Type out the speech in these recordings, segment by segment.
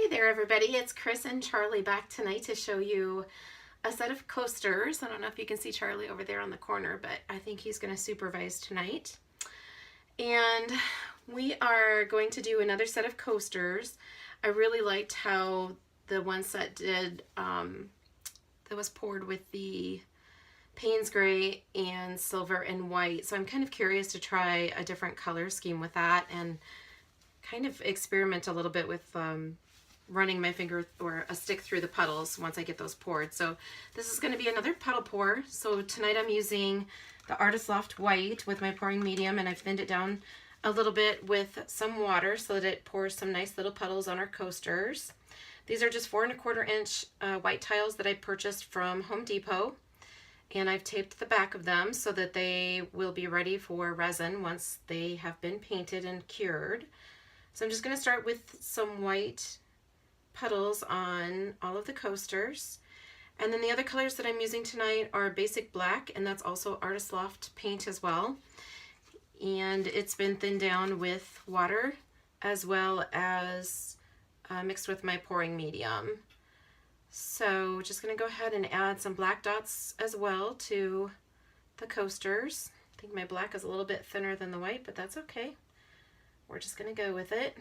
Hey there everybody, it's Chris and Charlie back tonight to show you a set of coasters. I don't know if you can see Charlie over there on the corner, but I think he's going to supervise tonight. And we are going to do another set of coasters. I really liked how the one set did, that was poured with the Payne's Gray and silver and white. So I'm kind of curious to try a different color scheme with that and kind of experiment a little bit with running my finger or a stick through the puddles once I get those poured. So this is going to be another puddle pour. So tonight I'm using the Artist Loft White with my pouring medium, and I've thinned it down a little bit with some water so that it pours some nice little puddles on our coasters. These are just 4 1/4 inch white tiles that I purchased from Home Depot, and I've taped the back of them so that they will be ready for resin once they have been painted and cured. So I'm just going to start with some white puddles on all of the coasters. And then the other colors that I'm using tonight are basic black, and that's also Artist Loft paint as well. And it's been thinned down with water as well as mixed with my pouring medium. So just going to go ahead and add some black dots as well to the coasters. I think my black is a little bit thinner than the white, but that's okay. We're just going to go with it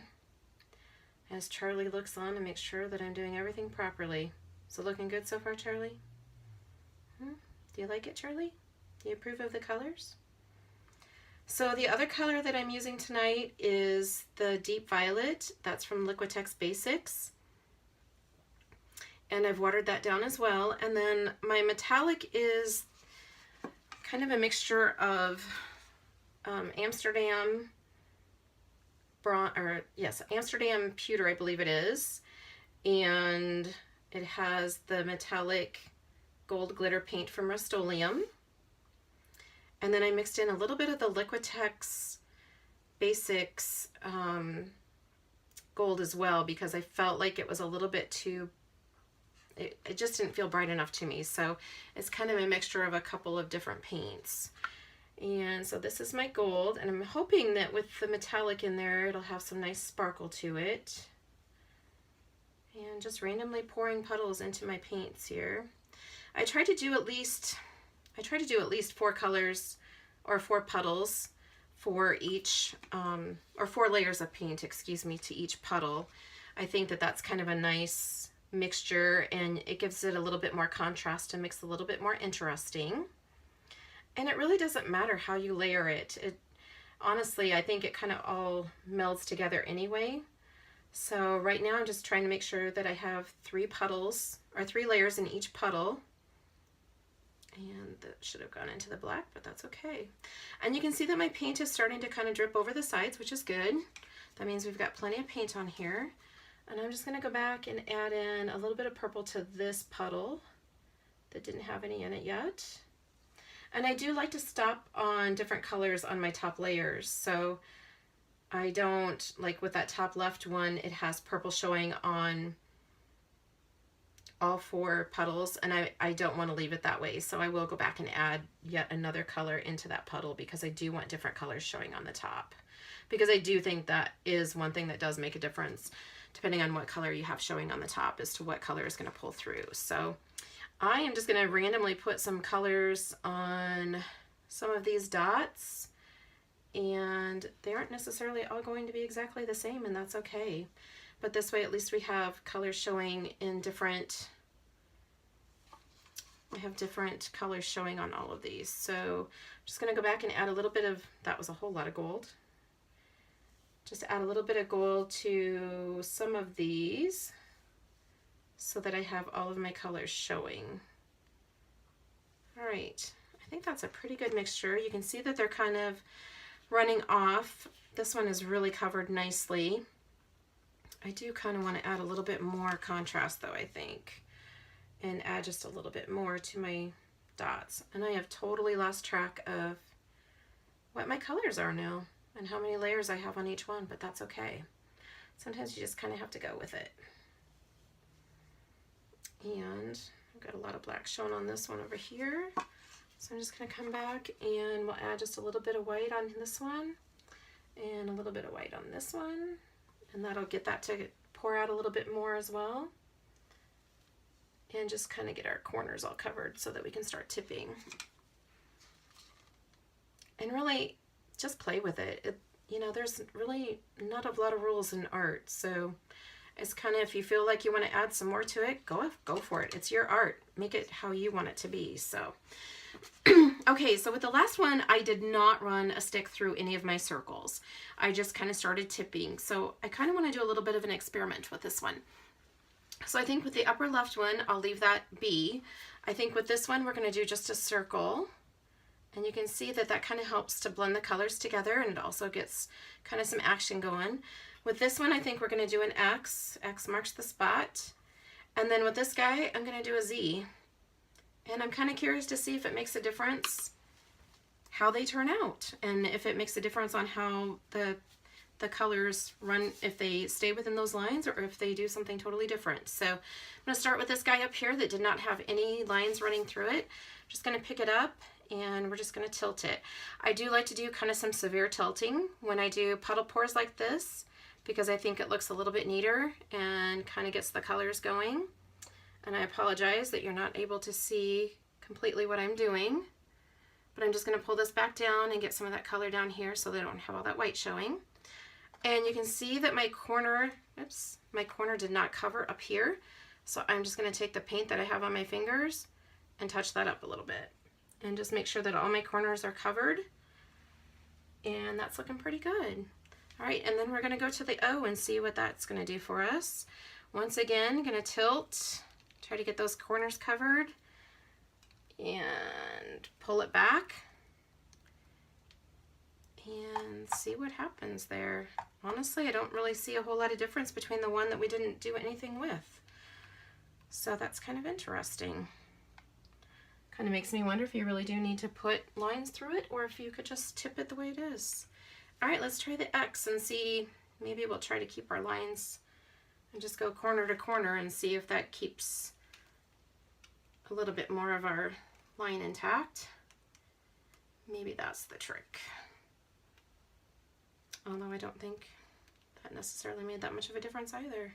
as Charlie looks on and makes sure that I'm doing everything properly. So looking good so far, Charlie? Do you like it, Charlie? Do you approve of the colors? So the other color that I'm using tonight is the Deep Violet. That's from Liquitex Basics. And I've watered that down as well. And then my metallic is kind of a mixture of Amsterdam pewter, I believe it is, and it has the metallic gold glitter paint from Rust-Oleum. And then I mixed in a little bit of the Liquitex Basics gold as well, because I felt like it was a little bit too, it just didn't feel bright enough to me. So it's kind of a mixture of a couple of different paints. And so this is my gold, and I'm hoping that with the metallic in there, it'll have some nice sparkle to it. And just randomly pouring puddles into my paints here. I try to do at least 4 colors or 4 puddles for each, or 4 layers of paint, excuse me, to each puddle. I think that that's kind of a nice mixture, and it gives it a little bit more contrast and makes it a little bit more interesting. And it really doesn't matter how you layer it. Honestly, I think it kind of all melds together anyway. So right now I'm just trying to make sure that I have 3 puddles, or 3 layers in each puddle. And that should have gone into the black, but that's okay. And you can see that my paint is starting to kind of drip over the sides, which is good. That means we've got plenty of paint on here. And I'm just going to go back and add in a little bit of purple to this puddle that didn't have any in it yet. And I do like to stop on different colors on my top layers. So I don't, like with that top left one, it has purple showing on all 4 puddles, and I don't want to leave it that way. So I will go back and add yet another color into that puddle, because I do want different colors showing on the top. Because I do think that is one thing that does make a difference, depending on what color you have showing on the top, as to what color is going to pull through. So I am just going to randomly put some colors on some of these dots, and they aren't necessarily all going to be exactly the same, and that's okay. But this way at least we have colors showing in different, I have different colors showing on all of these. So I'm just going to go back and add a little bit of, that was a whole lot of gold. Just add a little bit of gold to some of these, so that I have all of my colors showing. All right, I think that's a pretty good mixture. You can see that they're kind of running off. This one is really covered nicely. I do kind of want to add a little bit more contrast though, I think, and add just a little bit more to my dots. And I have totally lost track of what my colors are now and how many layers I have on each one, but that's okay. Sometimes you just kind of have to go with it. And I've got a lot of black shown on this one over here. So I'm just going to come back and we'll add just a little bit of white on this one and a little bit of white on this one. And that'll get that to pour out a little bit more as well. And just kind of get our corners all covered so that we can start tipping. And really just play with it. You know, there's really not a lot of rules in art, so it's kind of, if you feel like you want to add some more to it, go for it. It's your art. Make it how you want it to be. So okay, so with the last one, I did not run a stick through any of my circles. I just kind of started tipping. So I kind of want to do a little bit of an experiment with this one. So I think with the upper left one, I'll leave that be. I think with this one, we're going to do just a circle. And you can see that that kind of helps to blend the colors together, and it also gets kind of some action going. With this one, I think we're going to do an X. X marks the spot. And then with this guy, I'm going to do a Z. And I'm kind of curious to see if it makes a difference how they turn out, and if it makes a difference on how the colors run, if they stay within those lines or if they do something totally different. So I'm going to start with this guy up here that did not have any lines running through it. Just going to pick it up, and we're just going to tilt it. I do like to do kind of some severe tilting when I do puddle pours like this, because I think it looks a little bit neater and kind of gets the colors going. And I apologize that you're not able to see completely what I'm doing, but I'm just going to pull this back down and get some of that color down here so they don't have all that white showing. And you can see that my corner, oops, my corner did not cover up here. So I'm just going to take the paint that I have on my fingers and touch that up a little bit and just make sure that all my corners are covered. And that's looking pretty good. All right, and then we're going to go to the O and see what that's going to do for us. Once again, going to tilt, try to get those corners covered and pull it back and see what happens there. Honestly, I don't really see a whole lot of difference between the one that we didn't do anything with. So that's kind of interesting. Kind of makes me wonder if you really do need to put lines through it or if you could just tip it the way it is. All right, let's try the X and see, maybe we'll try to keep our lines and just go corner to corner and see if that keeps a little bit more of our line intact. Maybe that's the trick. Although I don't think that necessarily made that much of a difference either.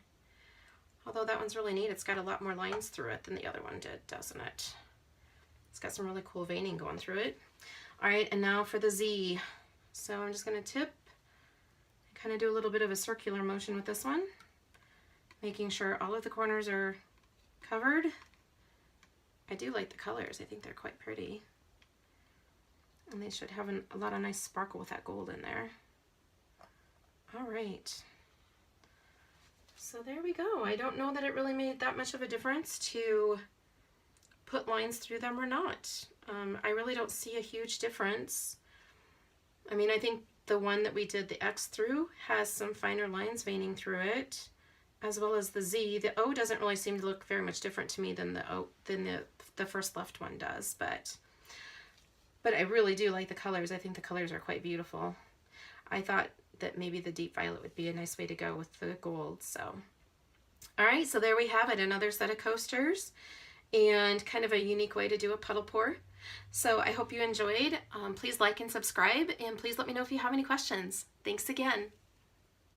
Although that one's really neat. It's got a lot more lines through it than the other one did, doesn't it? It's got some really cool veining going through it. All right, and now for the Z. So I'm just going to tip, kind of do a little bit of a circular motion with this one, making sure all of the corners are covered. I do like the colors. I think they're quite pretty. And they should have a lot of nice sparkle with that gold in there. All right. So there we go. I don't know that it really made that much of a difference to put lines through them or not. I really don't see a huge difference. I mean, I think the one that we did the X through has some finer lines veining through it, as well as the Z. The O doesn't really seem to look very much different to me than the first left one does, but I really do like the colors. I think the colors are quite beautiful. I thought that maybe the deep violet would be a nice way to go with the gold. So, all right, so there we have it, another set of coasters and kind of a unique way to do a puddle pour. So I hope you enjoyed. Please like and subscribe, and please let me know if you have any questions. Thanks again.